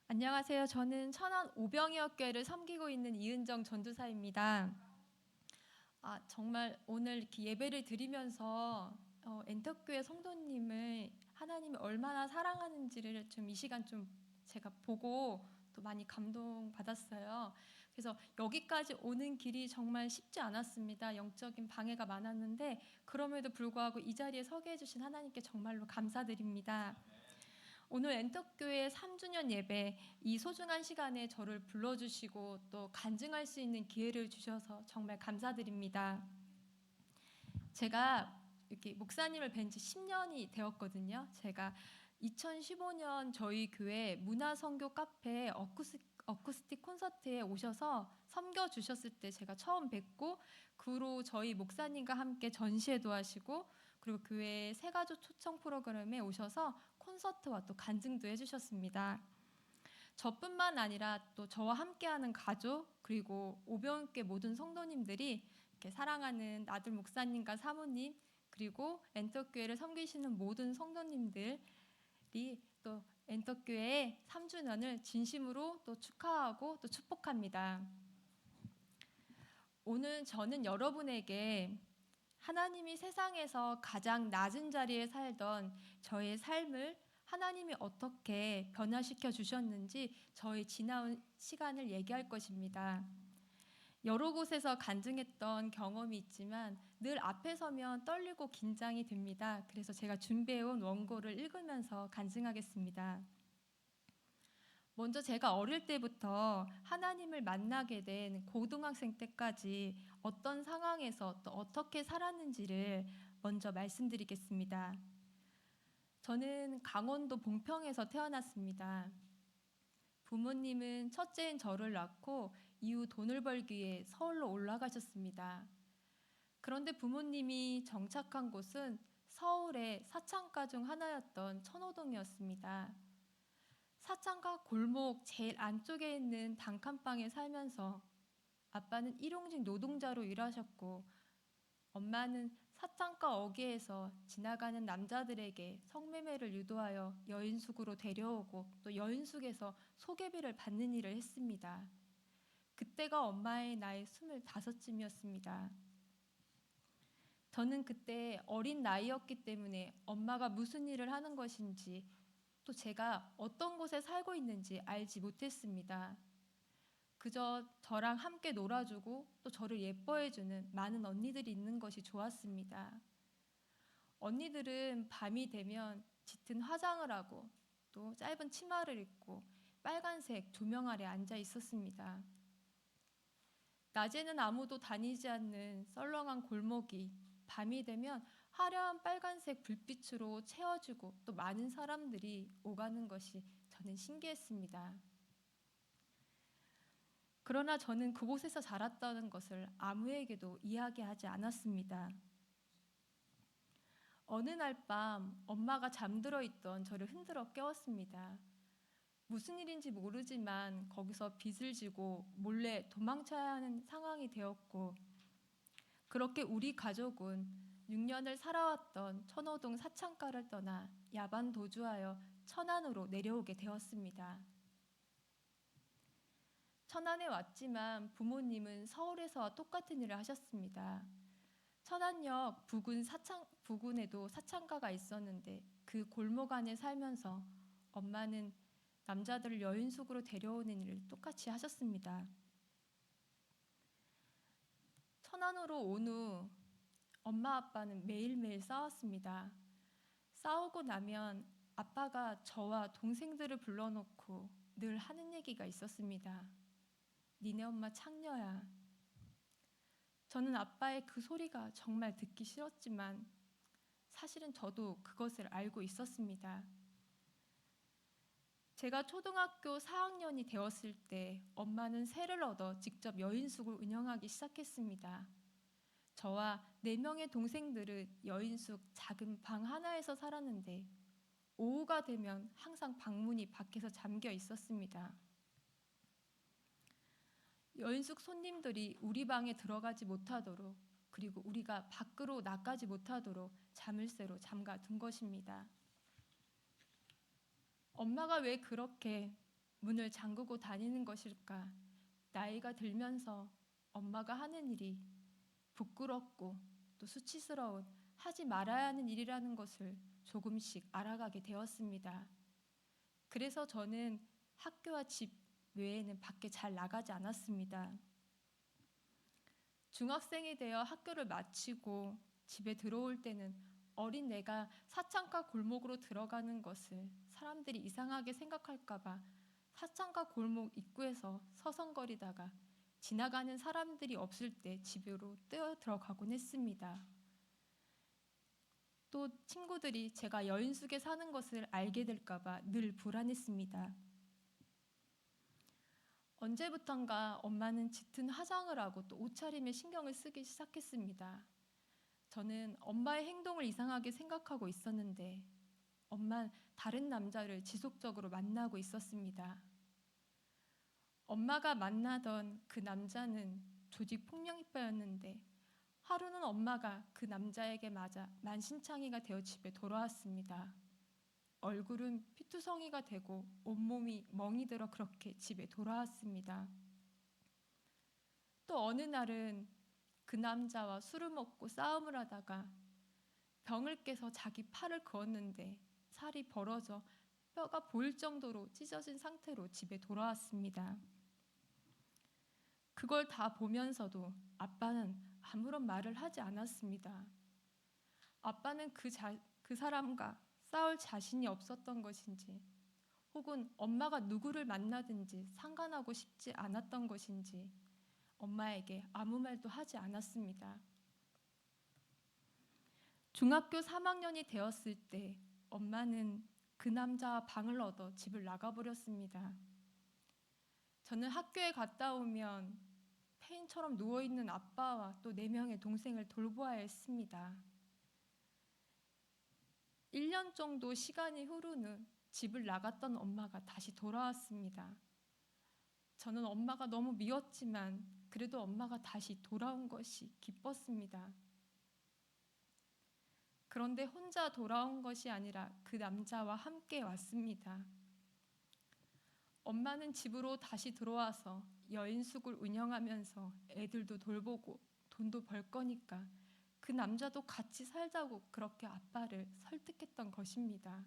안녕하세요. 저는 천안 오병이어교회를 섬기고 있는 이은정 전도사입니다. 정말 오늘 이렇게 예배를 드리면서 엔터교회 성도님을 하나님이 얼마나 사랑하는지를 좀 이 시간 좀 제가 보고 또 많이 감동받았어요. 그래서 여기까지 오는 길이 정말 쉽지 않았습니다. 영적인 방해가 많았는데 그럼에도 불구하고 이 자리에 서게 해주신 하나님께 정말로 감사드립니다. 오늘 엔터교회 3주년 예배, 이 소중한 시간에 저를 불러주시고 또 간증할 수 있는 기회를 주셔서 정말 감사드립니다. 제가 이렇게 목사님을 뵌 지 10년이 되었거든요. 제가 2015년 저희 교회 문화선교 카페 어쿠스틱 콘서트에 오셔서 섬겨주셨을 때 제가 처음 뵙고, 그 후로 저희 목사님과 함께 전시회도 하시고, 그리고 교회 새가족 초청 프로그램에 오셔서 콘서트와 또 간증도 해주셨습니다. 저뿐만 아니라 또 저와 함께하는 가족, 그리고 오병교회 모든 성도님들이 이렇게 사랑하는 나들 목사님과 사모님, 그리고 엔터교회를 섬기시는 모든 성도님들이 또 엔터교회의 3주년을 진심으로 또 축하하고 또 축복합니다. 오늘 저는 여러분에게 하나님이 세상에서 가장 낮은 자리에 살던 저의 삶을 하나님이 어떻게 변화시켜 주셨는지 저의 지나온 시간을 얘기할 것입니다. 여러 곳에서 간증했던 경험이 있지만 늘 앞에 서면 떨리고 긴장이 됩니다. 그래서 제가 준비해온 원고를 읽으면서 간증하겠습니다. 먼저 제가 어릴 때부터 하나님을 만나게 된 고등학생 때까지 어떤 상황에서 또 어떻게 살았는지를 먼저 말씀드리겠습니다. 저는 강원도 봉평에서 태어났습니다. 부모님은 첫째인 저를 낳고 이후 돈을 벌기 위해 서울로 올라가셨습니다. 그런데 부모님이 정착한 곳은 서울의 사창가 중 하나였던 천호동이었습니다. 사창가 골목 제일 안쪽에 있는 단칸방에 살면서 아빠는 일용직 노동자로 일하셨고, 엄마는 사창가 어귀에서 지나가는 남자들에게 성매매를 유도하여 여인숙으로 데려오고 또 여인숙에서 소개비를 받는 일을 했습니다. 그때가 엄마의 나이 25쯤이었습니다. 저는 그때 어린 나이였기 때문에 엄마가 무슨 일을 하는 것인지 또 제가 어떤 곳에 살고 있는지 알지 못했습니다. 그저 저랑 함께 놀아주고 또 저를 예뻐해주는 많은 언니들이 있는 것이 좋았습니다. 언니들은 밤이 되면 짙은 화장을 하고 또 짧은 치마를 입고 빨간색 조명 아래 앉아 있었습니다. 낮에는 아무도 다니지 않는 썰렁한 골목이 밤이 되면 화려한 빨간색 불빛으로 채워지고 또 많은 사람들이 오가는 것이 저는 신기했습니다. 그러나 저는 그곳에서 자랐다는 것을 아무에게도 이야기하지 않았습니다. 어느 날 밤 엄마가 잠들어 있던 저를 흔들어 깨웠습니다. 무슨 일인지 모르지만 거기서 빚을 지고 몰래 도망쳐야 하는 상황이 되었고, 그렇게 우리 가족은 6년을 살아왔던 천호동 사창가를 떠나 야반 도주하여 천안으로 내려오게 되었습니다. 천안에 왔지만 부모님은 서울에서와 똑같은 일을 하셨습니다. 천안역 부근에도 사창가가 있었는데 그 골목 안에 살면서 엄마는 남자들을 여인숙으로 데려오는 일을 똑같이 하셨습니다. 천안으로 온 후 엄마 아빠는 매일매일 싸웠습니다. 싸우고 나면 아빠가 저와 동생들을 불러놓고 늘 하는 얘기가 있었습니다. 니네 엄마 창녀야. 저는 아빠의 그 소리가 정말 듣기 싫었지만 사실은 저도 그것을 알고 있었습니다. 제가 초등학교 4학년이 되었을 때 엄마는 세를 얻어 직접 여인숙을 운영하기 시작했습니다. 저와 4명의 동생들은 여인숙 작은 방 하나에서 살았는데 오후가 되면 항상 방문이 밖에서 잠겨 있었습니다. 여인숙 손님들이 우리 방에 들어가지 못하도록, 그리고 우리가 밖으로 나가지 못하도록 자물쇠로 잠가 둔 것입니다. 엄마가 왜 그렇게 문을 잠그고 다니는 것일까? 나이가 들면서 엄마가 하는 일이 부끄럽고 또 수치스러운 하지 말아야 하는 일이라는 것을 조금씩 알아가게 되었습니다. 그래서 저는 학교와 집 외에는 밖에 잘 나가지 않았습니다. 중학생이 되어 학교를 마치고 집에 들어올 때는 어린 내가 사창가 골목으로 들어가는 것을 사람들이 이상하게 생각할까봐 사창가 골목 입구에서 서성거리다가 지나가는 사람들이 없을 때 집으로 뛰어 들어가곤 했습니다. 또 친구들이 제가 여인숙에 사는 것을 알게 될까봐 늘 불안했습니다. 언제부턴가 엄마는 짙은 화장을 하고 또 옷차림에 신경을 쓰기 시작했습니다. 저는 엄마의 행동을 이상하게 생각하고 있었는데 엄마는 다른 남자를 지속적으로 만나고 있었습니다. 엄마가 만나던 그 남자는 조직 폭력배였는데 하루는 엄마가 그 남자에게 맞아 만신창이가 되어 집에 돌아왔습니다. 얼굴은 피투성이가 되고 온몸이 멍이 들어 그렇게 집에 돌아왔습니다. 또 어느 날은 그 남자와 술을 먹고 싸움을 하다가 병을 깨서 자기 팔을 그었는데 살이 벌어져 뼈가 보일 정도로 찢어진 상태로 집에 돌아왔습니다. 그걸 다 보면서도 아빠는 아무런 말을 하지 않았습니다. 아빠는 그 사람과 싸울 자신이 없었던 것인지 혹은 엄마가 누구를 만나든지 상관하고 싶지 않았던 것인지 엄마에게 아무 말도 하지 않았습니다. 중학교 3학년이 되었을 때 엄마는 그 남자와 방을 얻어 집을 나가버렸습니다. 저는 학교에 갔다 오면 폐인처럼 누워있는 아빠와 또 4명의 동생을 돌보아야 했습니다. 1년 정도 시간이 흐른 후 집을 나갔던 엄마가 다시 돌아왔습니다. 저는 엄마가 너무 미웠지만 그래도 엄마가 다시 돌아온 것이 기뻤습니다. 그런데 혼자 돌아온 것이 아니라 그 남자와 함께 왔습니다. 엄마는 집으로 다시 들어와서 여인숙을 운영하면서 애들도 돌보고 돈도 벌 거니까 그 남자도 같이 살자고 그렇게 아빠를 설득했던 것입니다.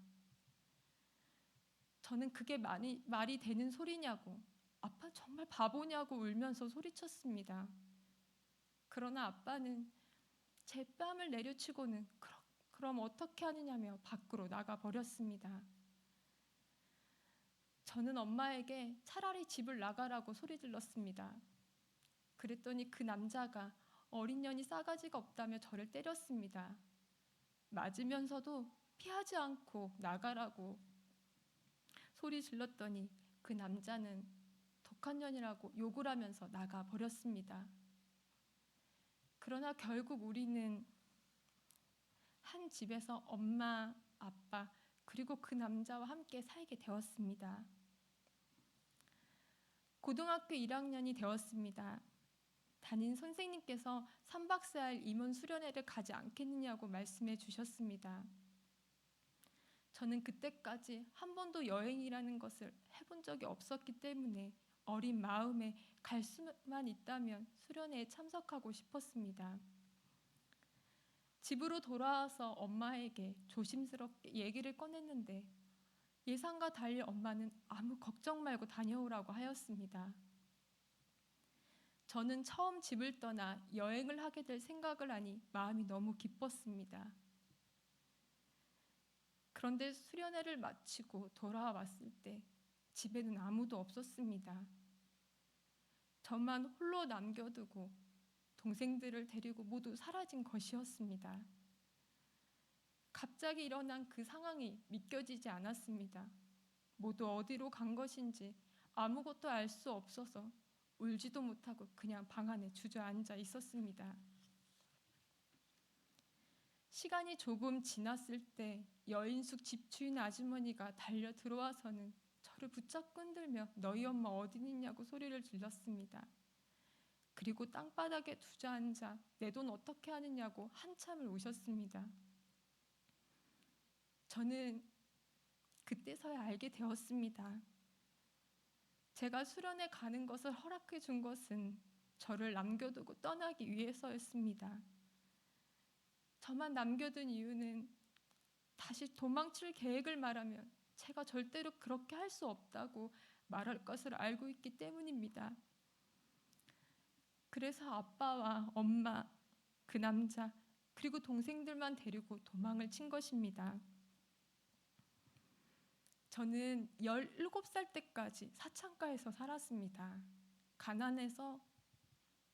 저는 그게 말이 되는 소리냐고, 아빠 정말 바보냐고 울면서 소리쳤습니다. 그러나 아빠는 제 뺨을 내려치고는 그럼 어떻게 하느냐며 밖으로 나가버렸습니다. 저는 엄마에게 차라리 집을 나가라고 소리 질렀습니다. 그랬더니 그 남자가 어린 년이 싸가지가 없다며 저를 때렸습니다. 맞으면서도 피하지 않고 나가라고 소리 질렀더니 그 남자는 독한 년이라고 욕을 하면서 나가버렸습니다. 그러나 결국 우리는 한 집에서 엄마, 아빠, 그리고 그 남자와 함께 살게 되었습니다. 고등학교 1학년이 되었습니다. 담임 선생님께서 3박 4일 임원 수련회를 가지 않겠느냐고 말씀해 주셨습니다. 저는 그때까지 한 번도 여행이라는 것을 해본 적이 없었기 때문에 어린 마음에 갈 수만 있다면 수련회에 참석하고 싶었습니다. 집으로 돌아와서 엄마에게 조심스럽게 얘기를 꺼냈는데 예상과 달리 엄마는 아무 걱정 말고 다녀오라고 하였습니다. 저는 처음 집을 떠나 여행을 하게 될 생각을 하니 마음이 너무 기뻤습니다. 그런데 수련회를 마치고 돌아왔을 때 집에는 아무도 없었습니다. 저만 홀로 남겨두고 동생들을 데리고 모두 사라진 것이었습니다. 갑자기 일어난 그 상황이 믿겨지지 않았습니다. 모두 어디로 간 것인지 아무것도 알 수 없어서 울지도 못하고 그냥 방 안에 주저앉아 있었습니다. 시간이 조금 지났을 때 여인숙 집주인 아주머니가 달려 들어와서는 저를 붙잡고 흔들며 너희 엄마 어디 있냐고 소리를 질렀습니다. 그리고 땅바닥에 주저앉아 내 돈 어떻게 하느냐고 한참을 우셨습니다. 저는 그때서야 알게 되었습니다. 제가 수련회 가는 것을 허락해 준 것은 저를 남겨두고 떠나기 위해서였습니다. 저만 남겨둔 이유는 다시 도망칠 계획을 말하면 제가 절대로 그렇게 할 수 없다고 말할 것을 알고 있기 때문입니다. 그래서 아빠와 엄마, 그 남자, 그리고 동생들만 데리고 도망을 친 것입니다. 저는 17살 때까지 사창가에서 살았습니다. 가난해서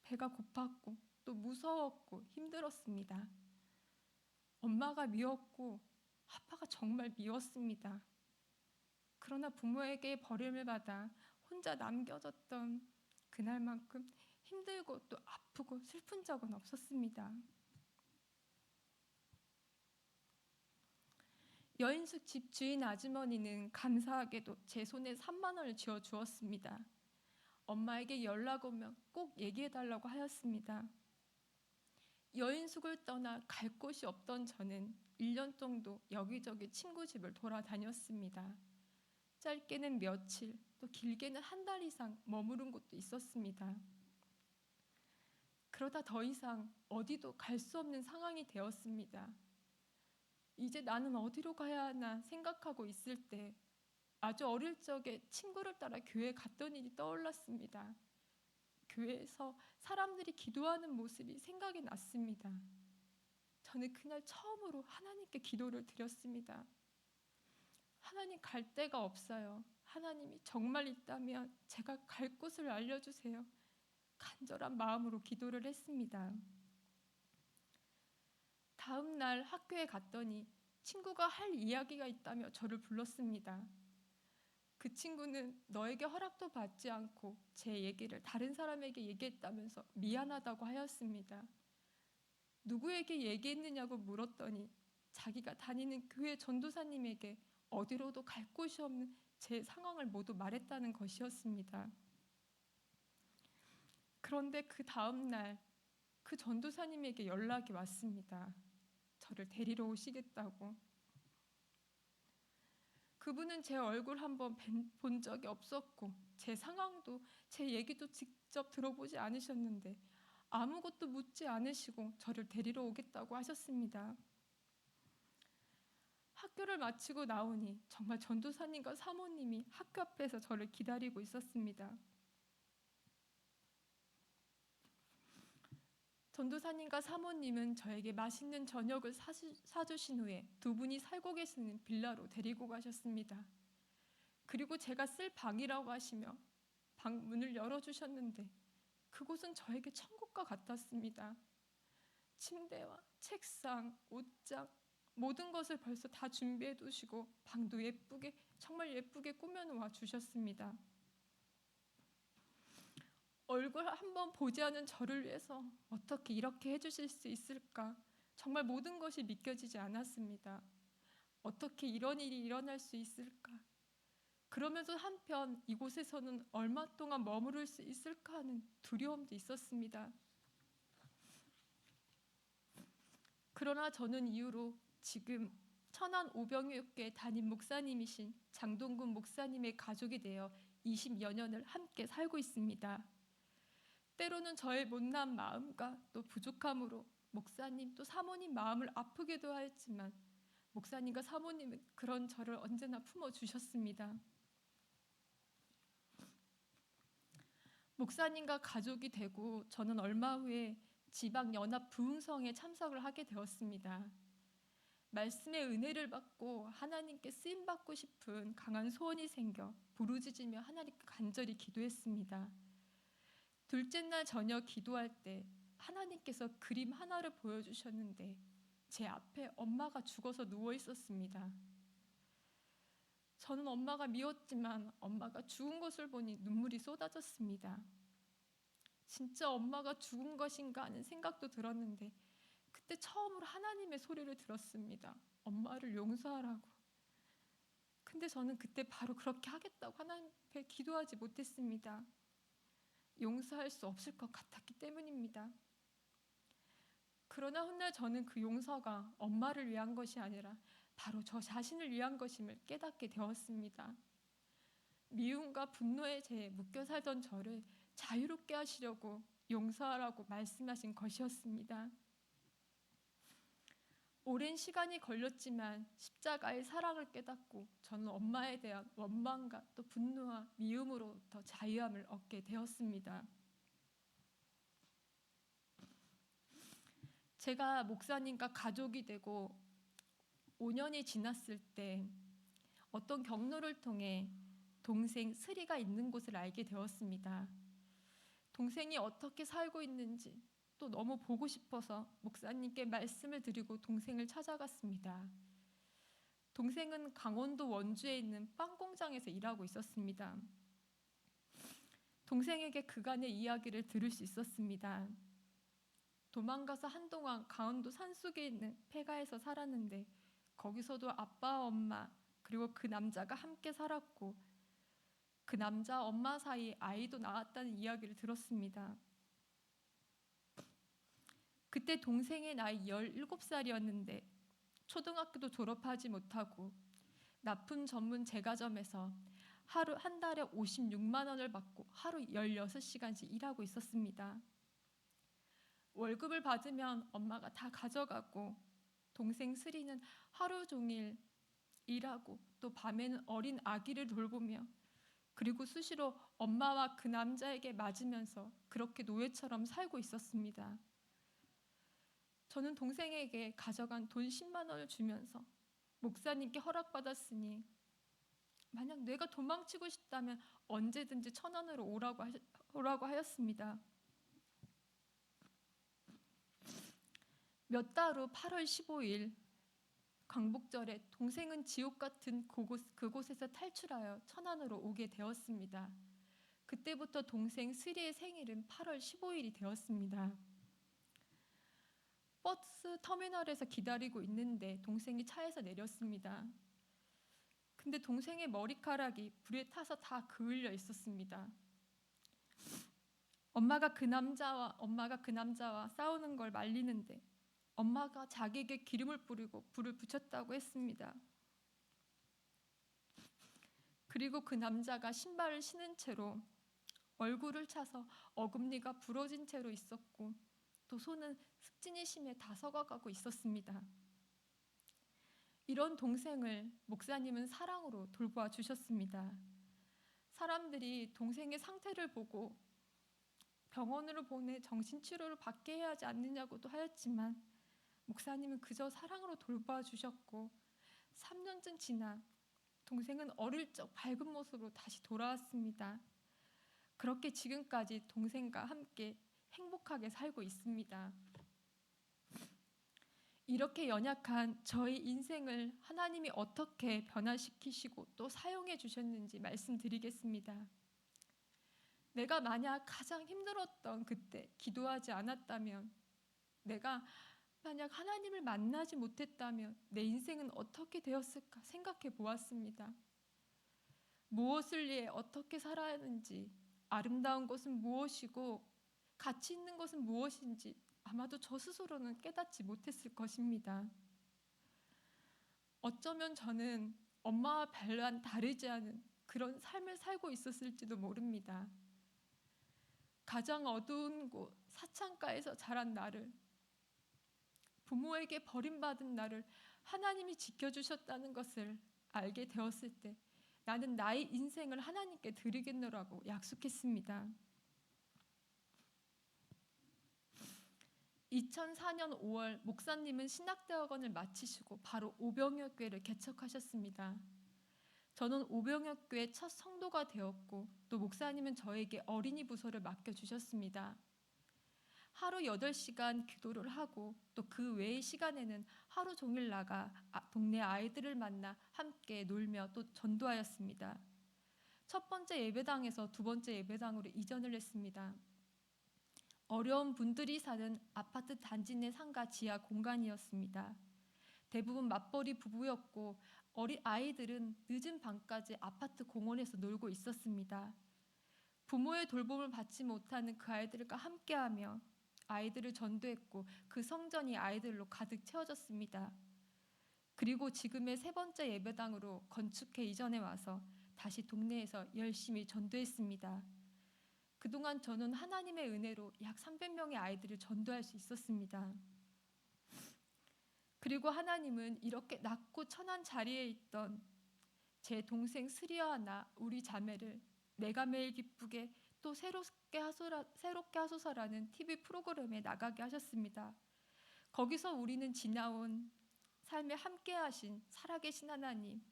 배가 고팠고 또 무서웠고 힘들었습니다. 엄마가 미웠고 아빠가 정말 미웠습니다. 그러나 부모에게 버림을 받아 혼자 남겨졌던 그날만큼 힘들고 또 아프고 슬픈 적은 없었습니다. 여인숙 집 주인 아주머니는 감사하게도 제 손에 3만 원을 쥐어 주었습니다. 엄마에게 연락 오면 꼭 얘기해달라고 하였습니다. 여인숙을 떠나 갈 곳이 없던 저는 1년 정도 여기저기 친구 집을 돌아다녔습니다. 짧게는 며칠, 또 길게는 한 달 이상 머무른 곳도 있었습니다. 그러다 더 이상 어디도 갈 수 없는 상황이 되었습니다. 이제 나는 어디로 가야 하나 생각하고 있을 때 아주 어릴 적에 친구를 따라 교회에 갔던 일이 떠올랐습니다. 교회에서 사람들이 기도하는 모습이 생각이 났습니다. 저는 그날 처음으로 하나님께 기도를 드렸습니다. 하나님, 갈 데가 없어요. 하나님이 정말 있다면 제가 갈 곳을 알려주세요. 간절한 마음으로 기도를 했습니다. 다음 날 학교에 갔더니 친구가 할 이야기가 있다며 저를 불렀습니다. 그 친구는 너에게 허락도 받지 않고 제 얘기를 다른 사람에게 얘기했다면서 미안하다고 하였습니다. 누구에게 얘기했느냐고 물었더니 자기가 다니는 교회 전도사님에게 어디로도 갈 곳이 없는 제 상황을 모두 말했다는 것이었습니다. 그런데 그 다음 날 그 전도사님에게 연락이 왔습니다. 저를 데리러 오시겠다고. 그분은 제 얼굴 한번 본 적이 없었고 제 상황도 제 얘기도 직접 들어보지 않으셨는데 아무것도 묻지 않으시고 저를 데리러 오겠다고 하셨습니다. 학교를 마치고 나오니 정말 전도사님과 사모님이 학교 앞에서 저를 기다리고 있었습니다. 전도사님과 사모님은 저에게 맛있는 저녁을 사주신 후에 두 분이 살고 계시는 빌라로 데리고 가셨습니다. 그리고 제가 쓸 방이라고 하시며 방 문을 열어주셨는데 그곳은 저에게 천국과 같았습니다. 침대와 책상, 옷장, 모든 것을 벌써 다 준비해 두시고 방도 예쁘게, 정말 예쁘게 꾸며놓아 주셨습니다. 얼굴 한번 보지 않은 저를 위해서 어떻게 이렇게 해주실 수 있을까? 정말 모든 것이 믿겨지지 않았습니다. 어떻게 이런 일이 일어날 수 있을까? 그러면서 한편 이곳에서는 얼마 동안 머무를 수 있을까 하는 두려움도 있었습니다. 그러나 저는 이후로 지금 천안 오병이교회 담임 목사님이신 장동근 목사님의 가족이 되어 20여 년을 함께 살고 있습니다. 때로는 저의 못난 마음과 또 부족함으로 목사님 또 사모님 마음을 아프게도 하였지만 목사님과 사모님은 그런 저를 언제나 품어주셨습니다. 목사님과 가족이 되고 저는 얼마 후에 지방연합 부흥성에 참석을 하게 되었습니다. 말씀의 은혜를 받고 하나님께 쓰임받고 싶은 강한 소원이 생겨 부르짖으며 하나님께 간절히 기도했습니다. 둘째 날 저녁 기도할 때 하나님께서 그림 하나를 보여주셨는데 제 앞에 엄마가 죽어서 누워 있었습니다. 저는 엄마가 미웠지만 엄마가 죽은 것을 보니 눈물이 쏟아졌습니다. 진짜 엄마가 죽은 것인가 하는 생각도 들었는데 그때 처음으로 하나님의 소리를 들었습니다. 엄마를 용서하라고. 근데 저는 그때 바로 그렇게 하겠다고 하나님 앞에 기도하지 못했습니다. 용서할 수 없을 것 같았기 때문입니다. 그러나 훗날 저는 그 용서가 엄마를 위한 것이 아니라 바로 저 자신을 위한 것임을 깨닫게 되었습니다. 미움과 분노의 죄에 묶여 살던 저를 자유롭게 하시려고 용서하라고 말씀하신 것이었습니다. 오랜 시간이 걸렸지만 십자가의 사랑을 깨닫고 저는 엄마에 대한 원망과 또 분노와 미움으로부터 자유함을 얻게 되었습니다. 제가 목사님과 가족이 되고 5년이 지났을 때 어떤 경로를 통해 동생 스리가 있는 곳을 알게 되었습니다. 동생이 어떻게 살고 있는지 또 너무 보고 싶어서 목사님께 말씀을 드리고 동생을 찾아갔습니다. 동생은 강원도 원주에 있는 빵 공장에서 일하고 있었습니다. 동생에게 그간의 이야기를 들을 수 있었습니다. 도망가서 한동안 강원도 산속에 있는 폐가에서 살았는데 거기서도 아빠, 엄마 그리고 그 남자가 함께 살았고 그 남자 엄마 사이에 아이도 낳았다는 이야기를 들었습니다. 그때 동생의 나이 17살이었는데 초등학교도 졸업하지 못하고 납품 전문 제과점에서 한 달에 56만 원을 받고 하루 16시간씩 일하고 있었습니다. 월급을 받으면 엄마가 다 가져가고 동생 스리는 하루 종일 일하고 또 밤에는 어린 아기를 돌보며 그리고 수시로 엄마와 그 남자에게 맞으면서 그렇게 노예처럼 살고 있었습니다. 저는 동생에게 가져간 돈 10만 원을 주면서 목사님께 허락받았으니 만약 내가 도망치고 싶다면 언제든지 천안으로 오라고 하였습니다. 몇 달 후 8월 15일 광복절에 동생은 지옥 같은 그곳에서 탈출하여 천안으로 오게 되었습니다. 그때부터 동생 스리의 생일은 8월 15일이 되었습니다. 버스 터미널에서 기다리고 있는데 동생이 차에서 내렸습니다. 근데 동생의 머리카락이 불에 타서 다 그을려 있었습니다. 엄마가 그 남자와 싸우는 걸 말리는데 엄마가 자기에게 기름을 뿌리고 불을 붙였다고 했습니다. 그리고 그 남자가 신발을 신은 채로 얼굴을 차서 어금니가 부러진 채로 있었고 또 손은 습진이 심해 다 썩어가고 있었습니다. 이런 동생을 목사님은 사랑으로 돌보아 주셨습니다. 사람들이 동생의 상태를 보고 병원으로 보내 정신치료를 받게 해야 하지 않느냐고도 하였지만 목사님은 그저 사랑으로 돌보아 주셨고 3년쯤 지나 동생은 어릴 적 밝은 모습으로 다시 돌아왔습니다. 그렇게 지금까지 동생과 함께 행복하게 살고 있습니다. 이렇게 연약한 저의 인생을 하나님이 어떻게 변화시키시고 또 사용해 주셨는지 말씀드리겠습니다. 내가 만약 가장 힘들었던 그때 기도하지 않았다면, 내가 만약 하나님을 만나지 못했다면 내 인생은 어떻게 되었을까 생각해 보았습니다. 무엇을 위해 어떻게 살아야 하는지, 아름다운 것은 무엇이고 가치 있는 것은 무엇인지 아마도 저 스스로는 깨닫지 못했을 것입니다. 어쩌면 저는 엄마와 별반 다르지 않은 그런 삶을 살고 있었을지도 모릅니다. 가장 어두운 곳 사창가에서 자란 나를, 부모에게 버림받은 나를 하나님이 지켜주셨다는 것을 알게 되었을 때 나는 나의 인생을 하나님께 드리겠노라고 약속했습니다. 2004년 5월 목사님은 신학대학원을 마치시고 바로 오병이어교회를 개척하셨습니다. 저는 오병이어교회 첫 성도가 되었고 또 목사님은 저에게 어린이 부서를 맡겨주셨습니다. 하루 8시간 기도를 하고 또 그 외의 시간에는 하루 종일 나가 동네 아이들을 만나 함께 놀며 또 전도하였습니다. 첫 번째 예배당에서 두 번째 예배당으로 이전을 했습니다. 어려운 분들이 사는 아파트 단지 내 상가 지하 공간이었습니다. 대부분 맞벌이 부부였고 어린 아이들은 늦은 밤까지 아파트 공원에서 놀고 있었습니다. 부모의 돌봄을 받지 못하는 그 아이들과 함께하며 아이들을 전도했고 그 성전이 아이들로 가득 채워졌습니다. 그리고 지금의 세 번째 예배당으로 건축해 이전해 와서 다시 동네에서 열심히 전도했습니다. 그동안 저는 하나님의 은혜로 약 300명의 아이들을 전도할 수 있었습니다. 그리고 하나님은 이렇게 낮고 천한 자리에 있던 제 동생 스리와 나, 우리 자매를 내가 매일 기쁘게 또 새롭게 하소서라는 TV 프로그램에 나가게 하셨습니다. 거기서 우리는 지나온 삶에 함께하신 살아계신 하나님,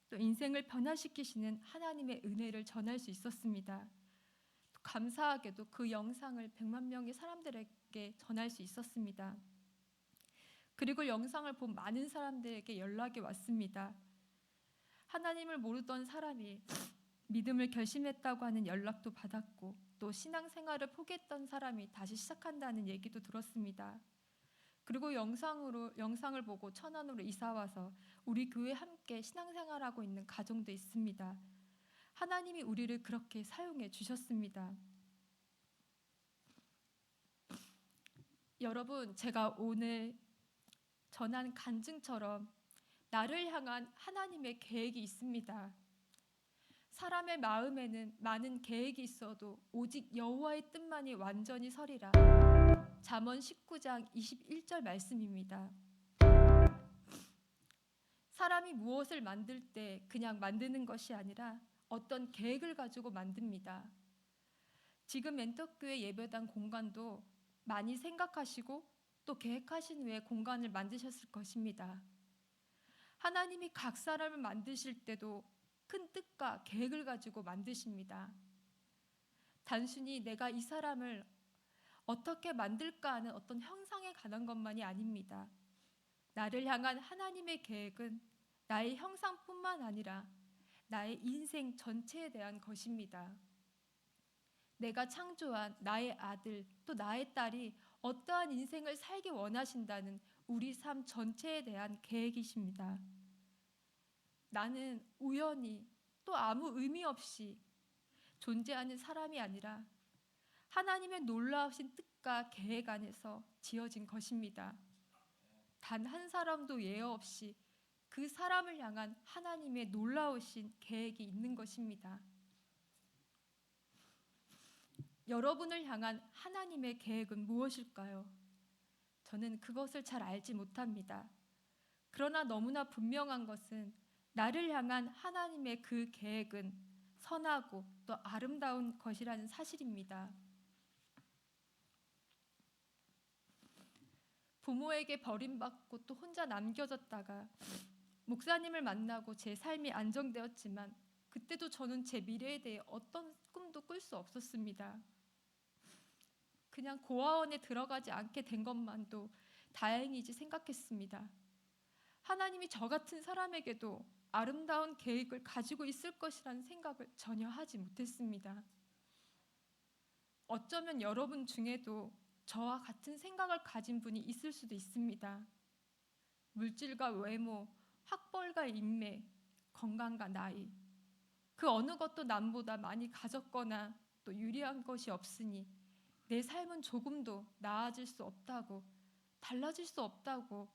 또 인생을 변화시키시는 하나님의 은혜를 전할 수 있었습니다. 또 감사하게도 그 영상을 100만 명의 사람들에게 전할 수 있었습니다. 그리고 영상을 본 많은 사람들에게 연락이 왔습니다. 하나님을 모르던 사람이 믿음을 결심했다고 하는 연락도 받았고, 또 신앙생활을 포기했던 사람이 다시 시작한다는 얘기도 들었습니다. 그리고 영상을 보고 천안으로 이사와서 우리 교회 함께 신앙생활하고 있는 가정도 있습니다. 하나님이 우리를 그렇게 사용해 주셨습니다. 여러분, 제가 오늘 전한 간증처럼 나를 향한 하나님의 계획이 있습니다. 사람의 마음에는 많은 계획이 있어도 오직 여호와의 뜻만이 완전히 서리라. 잠언 19장 21절 말씀입니다. 사람이 무엇을 만들 때 그냥 만드는 것이 아니라 어떤 계획을 가지고 만듭니다. 지금 멘토교회 예배당 공간도 많이 생각하시고 또 계획하신 후에 공간을 만드셨을 것입니다. 하나님이 각 사람을 만드실 때도 큰 뜻과 계획을 가지고 만드십니다. 단순히 내가 이 사람을 어떻게 만들까 하는 어떤 형상에 관한 것만이 아닙니다. 나를 향한 하나님의 계획은 나의 형상뿐만 아니라 나의 인생 전체에 대한 것입니다. 내가 창조한 나의 아들 또 나의 딸이 어떠한 인생을 살기 원하신다는 우리 삶 전체에 대한 계획이십니다. 나는 우연히 또 아무 의미 없이 존재하는 사람이 아니라 하나님의 놀라우신 뜻과 계획 안에서 지어진 것입니다. 단 한 사람도 예외 없이 그 사람을 향한 하나님의 놀라우신 계획이 있는 것입니다. 여러분을 향한 하나님의 계획은 무엇일까요? 저는 그것을 잘 알지 못합니다. 그러나 너무나 분명한 것은 나를 향한 하나님의 그 계획은 선하고 또 아름다운 것이라는 사실입니다. 부모에게 버림받고 또 혼자 남겨졌다가 목사님을 만나고 제 삶이 안정되었지만 그때도 저는 제 미래에 대해 어떤 꿈도 꿀 수 없었습니다. 그냥 고아원에 들어가지 않게 된 것만도 다행이지 생각했습니다. 하나님이 저 같은 사람에게도 아름다운 계획을 가지고 있을 것이라는 생각을 전혀 하지 못했습니다. 어쩌면 여러분 중에도 저와 같은 생각을 가진 분이 있을 수도 있습니다. 물질과 외모, 학벌과 인맥, 건강과 나이, 그 어느 것도 남보다 많이 가졌거나 또 유리한 것이 없으니 내 삶은 조금도 나아질 수 없다고, 달라질 수 없다고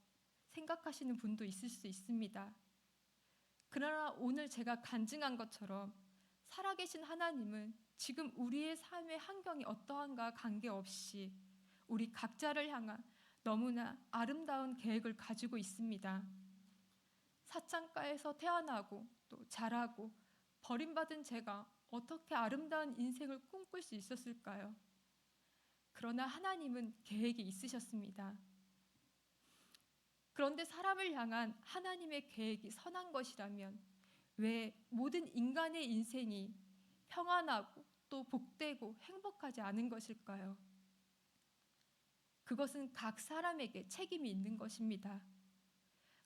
생각하시는 분도 있을 수 있습니다. 그러나 오늘 제가 간증한 것처럼 살아계신 하나님은 지금 우리의 삶의 환경이 어떠한가 관계없이 우리 각자를 향한 너무나 아름다운 계획을 가지고 있습니다. 사창가에서 태어나고 또 자라고 버림받은 제가 어떻게 아름다운 인생을 꿈꿀 수 있었을까요? 그러나 하나님은 계획이 있으셨습니다. 그런데 사람을 향한 하나님의 계획이 선한 것이라면 왜 모든 인간의 인생이 평안하고 또 복되고 행복하지 않은 것일까요? 그것은 각 사람에게 책임이 있는 것입니다.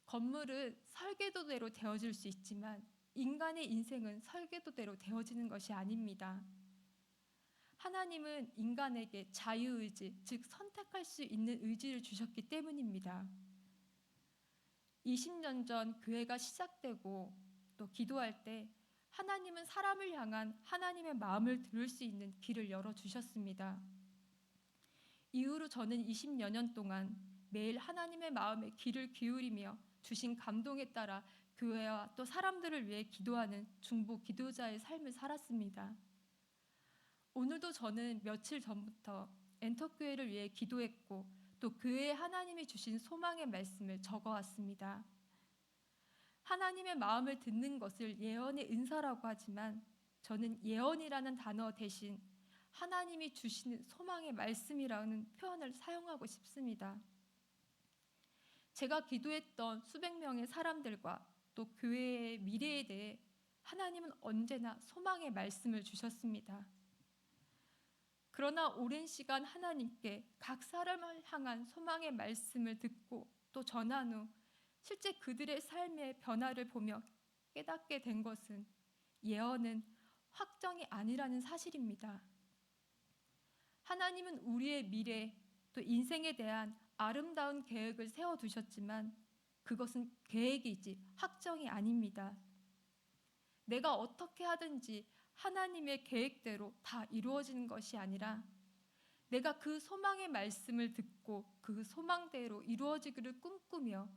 건물은 설계도대로 되어질 수 있지만 인간의 인생은 설계도대로 되어지는 것이 아닙니다. 하나님은 인간에게 자유의지, 즉 선택할 수 있는 의지를 주셨기 때문입니다. 20년 전 교회가 시작되고 또 기도할 때 하나님은 사람을 향한 하나님의 마음을 들을 수 있는 길을 열어주셨습니다. 이후로 저는 20여 년 동안 매일 하나님의 마음에 귀를 기울이며 주신 감동에 따라 교회와 또 사람들을 위해 기도하는 중보 기도자의 삶을 살았습니다. 오늘도 저는 며칠 전부터 엔터교회를 위해 기도했고 또 교회에 하나님이 주신 소망의 말씀을 적어왔습니다. 하나님의 마음을 듣는 것을 예언의 은사라고 하지만 저는 예언이라는 단어 대신 하나님이 주시는 소망의 말씀이라는 표현을 사용하고 싶습니다. 제가 기도했던 수백 명의 사람들과 또 교회의 미래에 대해 하나님은 언제나 소망의 말씀을 주셨습니다. 그러나 오랜 시간 하나님께 각 사람을 향한 소망의 말씀을 듣고 또 전한 후 실제 그들의 삶의 변화를 보며 깨닫게 된 것은 예언은 확정이 아니라는 사실입니다. 하나님은 우리의 미래 또 인생에 대한 아름다운 계획을 세워두셨지만 그것은 계획이지 확정이 아닙니다. 내가 어떻게 하든지 하나님의 계획대로 다 이루어지는 것이 아니라 내가 그 소망의 말씀을 듣고 그 소망대로 이루어지기를 꿈꾸며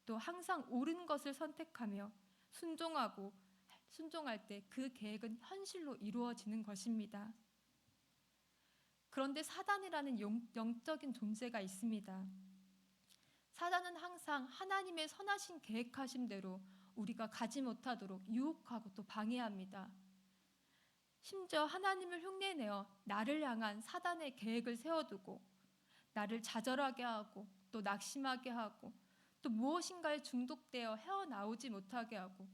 또 항상 옳은 것을 선택하며 순종할 때 그 계획은 현실로 이루어지는 것입니다. 그런데 사단이라는 영적인 존재가 있습니다. 사단은 항상 하나님의 선하신 계획하심대로 우리가 가지 못하도록 유혹하고 또 방해합니다. 심지어 하나님을 흉내내어 나를 향한 사단의 계획을 세워두고 나를 좌절하게 하고 또 낙심하게 하고 또 무엇인가에 중독되어 헤어나오지 못하게 하고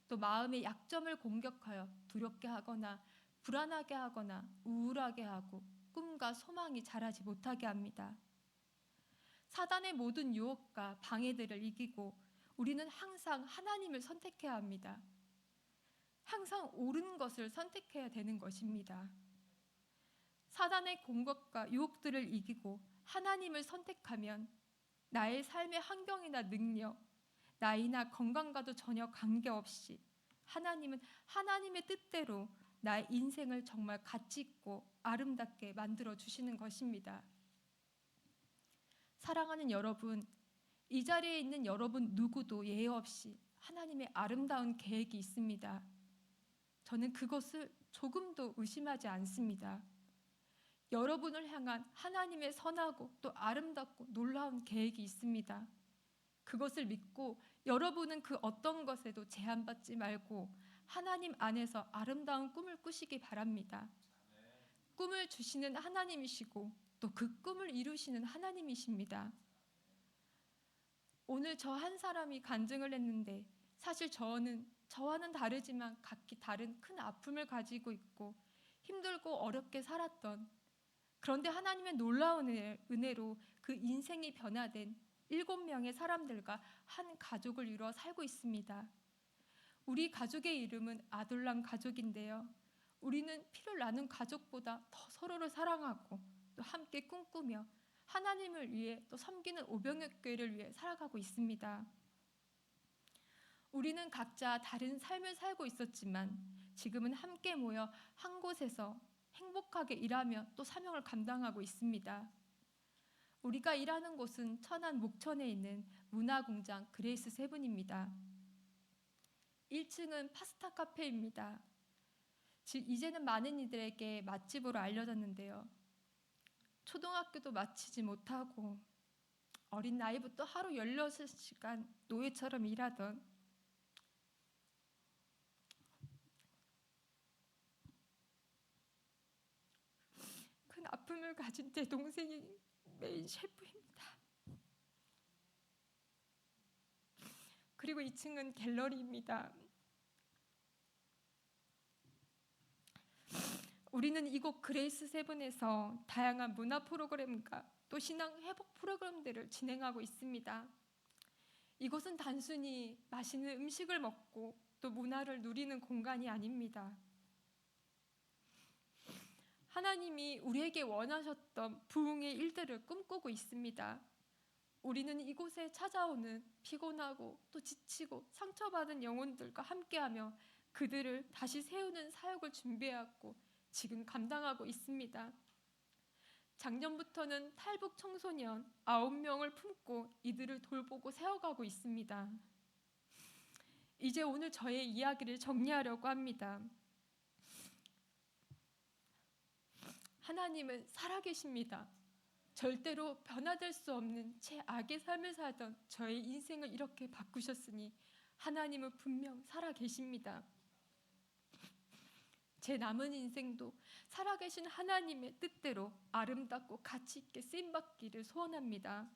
또 마음의 약점을 공격하여 두렵게 하거나 불안하게 하거나 우울하게 하고 꿈과 소망이 자라지 못하게 합니다. 사단의 모든 유혹과 방해들을 이기고 우리는 항상 하나님을 선택해야 합니다. 항상 옳은 것을 선택해야 되는 것입니다. 사단의 공격과 유혹들을 이기고 하나님을 선택하면 나의 삶의 환경이나 능력, 나이나 건강과도 전혀 관계없이 하나님은 하나님의 뜻대로 나의 인생을 정말 가치 있고 아름답게 만들어 주시는 것입니다. 사랑하는 여러분, 이 자리에 있는 여러분 누구도 예외 없이 하나님의 아름다운 계획이 있습니다. 저는 그것을 조금도 의심하지 않습니다. 여러분을 향한 하나님의 선하고 또 아름답고 놀라운 계획이 있습니다. 그것을 믿고 여러분은 그 어떤 것에도 제한받지 말고 하나님 안에서 아름다운 꿈을 꾸시기 바랍니다. 꿈을 주시는 하나님이시고 또 그 꿈을 이루시는 하나님이십니다. 오늘 저 한 사람이 간증을 했는데 사실 저와는 다르지만 각기 다른 큰 아픔을 가지고 있고 힘들고 어렵게 살았던, 그런데 하나님의 놀라운 은혜로 그 인생이 변화된 7명의 사람들과 한 가족을 이루어 살고 있습니다. 우리 가족의 이름은 아둘람 가족인데요. 우리는 피를 나눈 가족보다 더 서로를 사랑하고 또 함께 꿈꾸며 하나님을 위해 또 섬기는 오병이교회를 위해 살아가고 있습니다. 우리는 각자 다른 삶을 살고 있었지만 지금은 함께 모여 한 곳에서 행복하게 일하며 또 사명을 감당하고 있습니다. 우리가 일하는 곳은 천안 목천에 있는 문화공장 그레이스 세븐입니다. 1층은 파스타 카페입니다. 이제는 많은 이들에게 맛집으로 알려졌는데요. 초등학교도 마치지 못하고 어린 나이부터 하루 16시간 노예처럼 일하던 큰 아픔을 가진 제 동생이 메인 셰프입니다. 그리고 2층은 갤러리입니다. 우리는 이곳 그레이스 세븐에서 다양한 문화 프로그램과 또 신앙 회복 프로그램들을 진행하고 있습니다. 이곳은 단순히 맛있는 음식을 먹고 또 문화를 누리는 공간이 아닙니다. 하나님이 우리에게 원하셨던 부흥의 일들을 꿈꾸고 있습니다. 우리는 이곳에 찾아오는 피곤하고 또 지치고 상처받은 영혼들과 함께하며 그들을 다시 세우는 사역을 준비해왔고 지금 감당하고 있습니다. 작년부터는 탈북 청소년 9명을 품고 이들을 돌보고 세워가고 있습니다. 이제 오늘 저의 이야기를 정리하려고 합니다. 하나님은 살아계십니다. 절대로 변화될 수 없는 제 악의 삶을 살던 저의 인생을 이렇게 바꾸셨으니 하나님은 분명 살아계십니다. 제 남은 인생도 살아계신 하나님의 뜻대로 아름답고 가치 있게 쓰임받기를 소원합니다.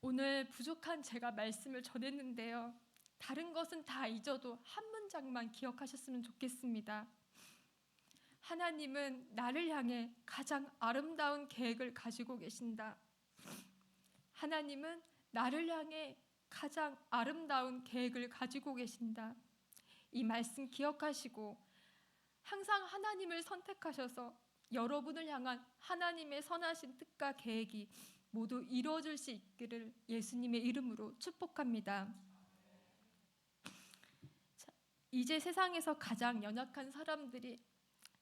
오늘 부족한 제가 말씀을 전했는데요. 다른 것은 다 잊어도 한 문장만 기억하셨으면 좋겠습니다. 하나님은 나를 향해 가장 아름다운 계획을 가지고 계신다. 하나님은 나를 향해 가장 아름다운 계획을 가지고 계신다. 이 말씀 기억하시고 항상 하나님을 선택하셔서 여러분을 향한 하나님의 선하신 뜻과 계획이 모두 이루어질 수 있기를 예수님의 이름으로 축복합니다. 자, 이제 세상에서 가장 연약한 사람들이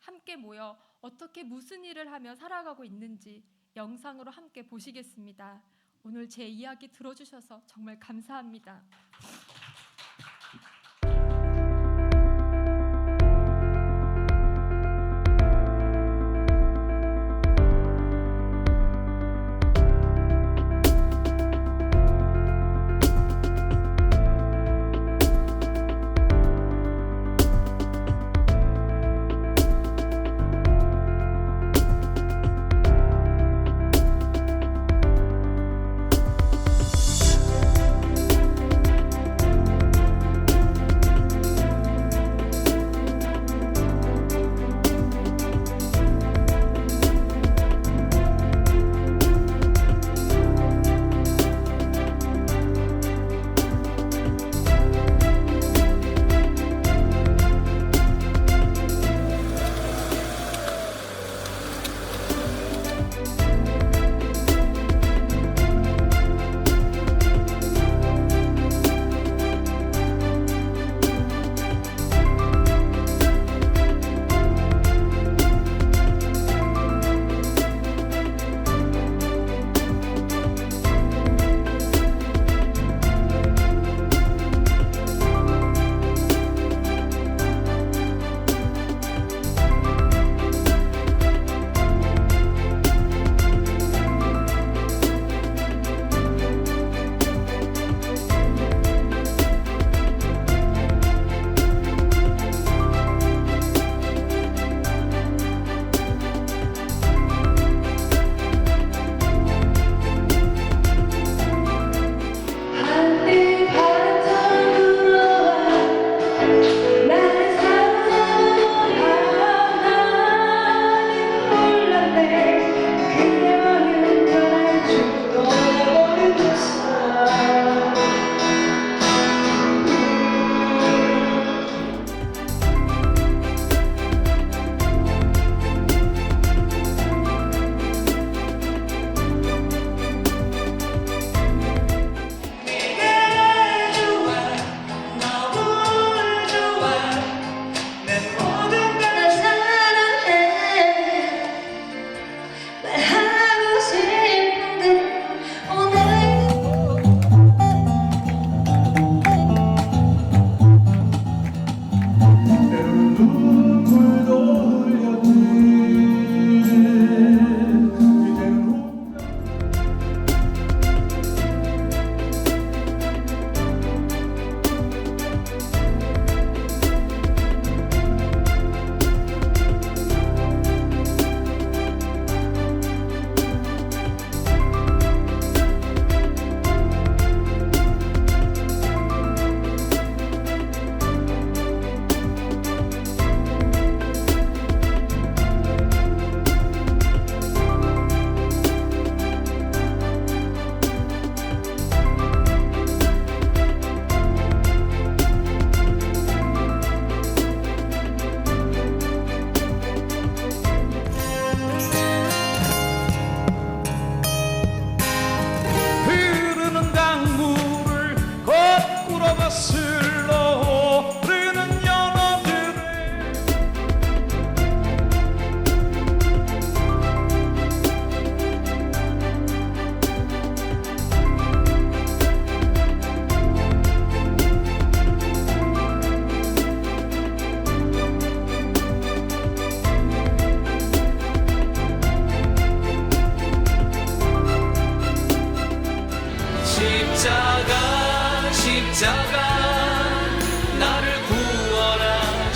함께 모여 어떻게 무슨 일을 하며 살아가고 있는지 영상으로 함께 보시겠습니다. 오늘 제 이야기 들어주셔서 정말 감사합니다.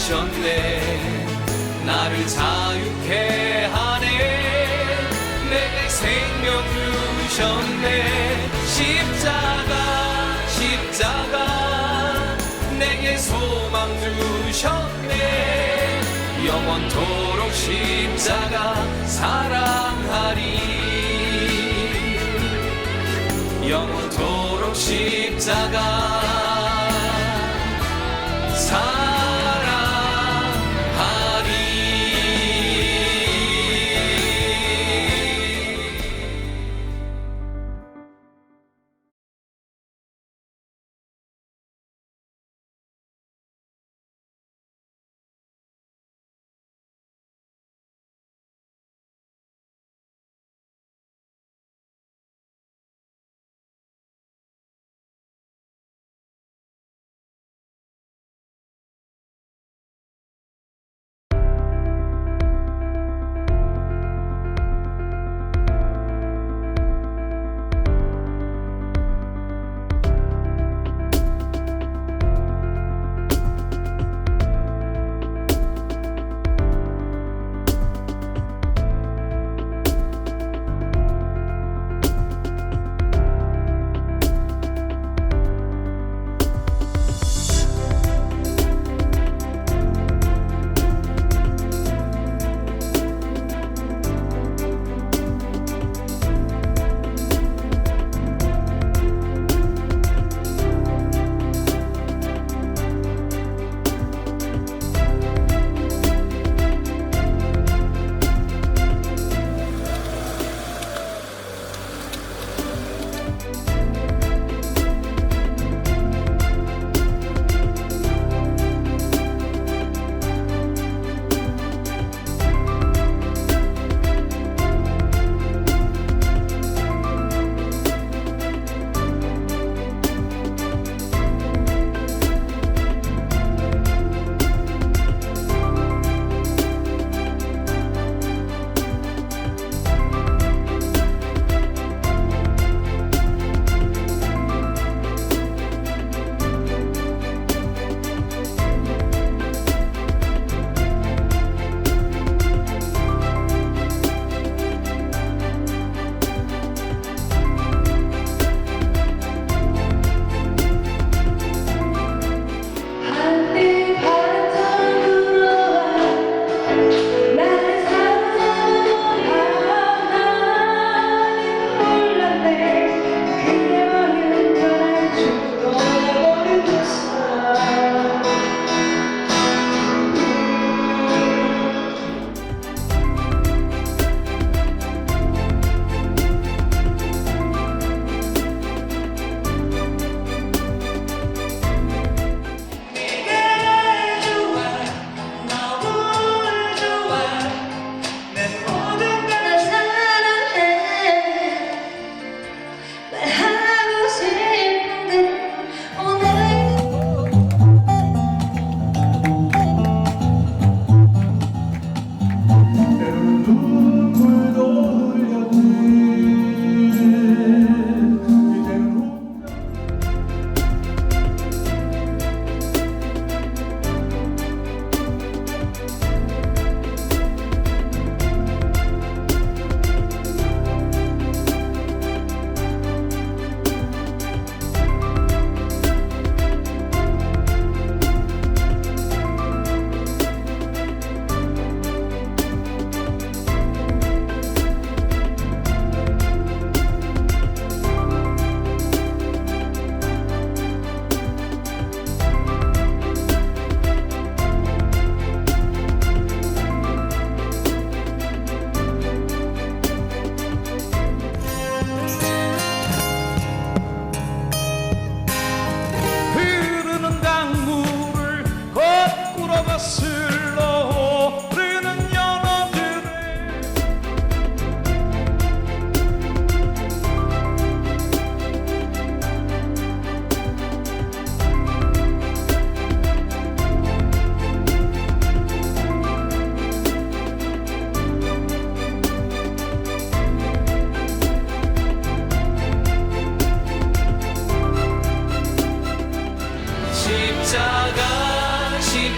주셨네. 나를 자유케 하네. 내게 생명 주셨네. 십자가 내게 소망 주셨네. 영원토록 십자가 사랑하리. 영원토록 십자가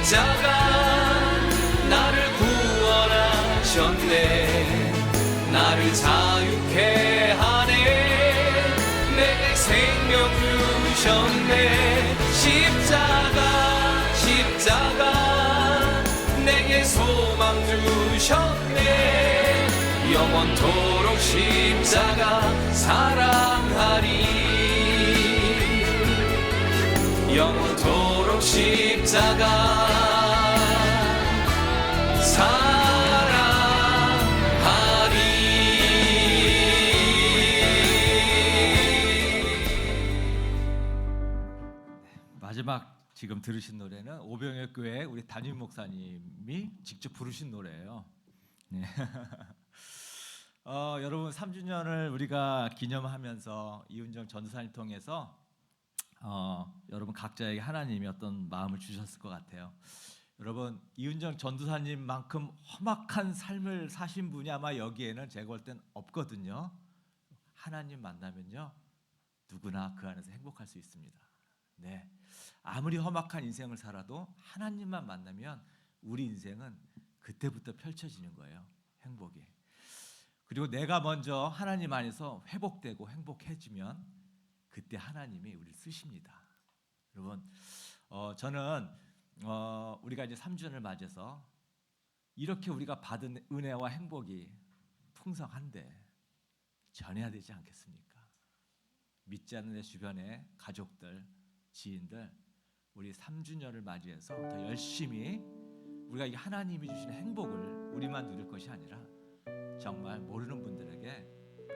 십자가 주셨네. 영원토록 십자가 사랑하리. 영원토록 십자가 마지막 지금 들으신 노래는 오병혁 교회 우리 담임 목사님이 직접 부르신 노래예요. 네. 여러분 3주년을 우리가 기념하면서 이은정 전도사님 통해서 여러분 각자에게 하나님이 어떤 마음을 주셨을 것 같아요. 여러분 이은정 전도사님만큼 험악한 삶을 사신 분이 아마 여기에는 제가 볼 땐 없거든요. 하나님 만나면요 누구나 그 안에서 행복할 수 있습니다. 네, 아무리 험악한 인생을 살아도 하나님만 만나면 우리 인생은 그때부터 펼쳐지는 거예요. 행복이. 그리고 내가 먼저 하나님 안에서 회복되고 행복해지면 그때 하나님이 우리를 쓰십니다. 여러분, 저는 우리가 이제 3주년을 맞아서 이렇게 우리가 받은 은혜와 행복이 풍성한데 전해야 되지 않겠습니까? 믿지 않는 내 주변의 가족들, 지인들, 우리 3주년을 맞이해서 더 열심히 우리가 이 하나님이 주시는 행복을 우리만 누릴 것이 아니라 정말 모르는 분들에게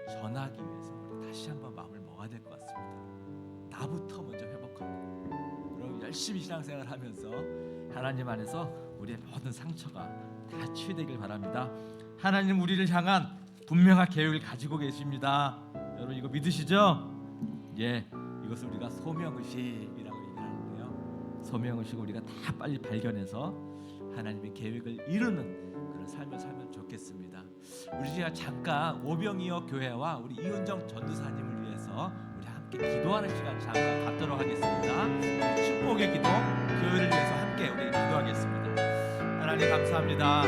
전하기 위해서 우리 다시 한번 마음을 먹어야 될 것 같습니다. 나부터 먼저 회복하고 그럼 열심히 신앙생활을 하면서 하나님 안에서 우리의 모든 상처가 다 치유되길 바랍니다. 하나님 우리를 향한 분명한 계획을 가지고 계십니다. 여러분 이거 믿으시죠? 예, 이것을 우리가 소명의식이라고 얘기하는데요. 소명의식을 우리가 다 빨리 발견해서 하나님의 계획을 이루는 그런 삶을 살면 좋겠습니다. 우리 제가 잠깐 오병이어 교회와 우리 이은정 전도사님을 위해서 우리 함께 기도하는 시간 잠깐 갖도록 하겠습니다. 우리 축복의 기도, 교회를 위해서 함께 우리 기도하겠습니다. 하나님 감사합니다.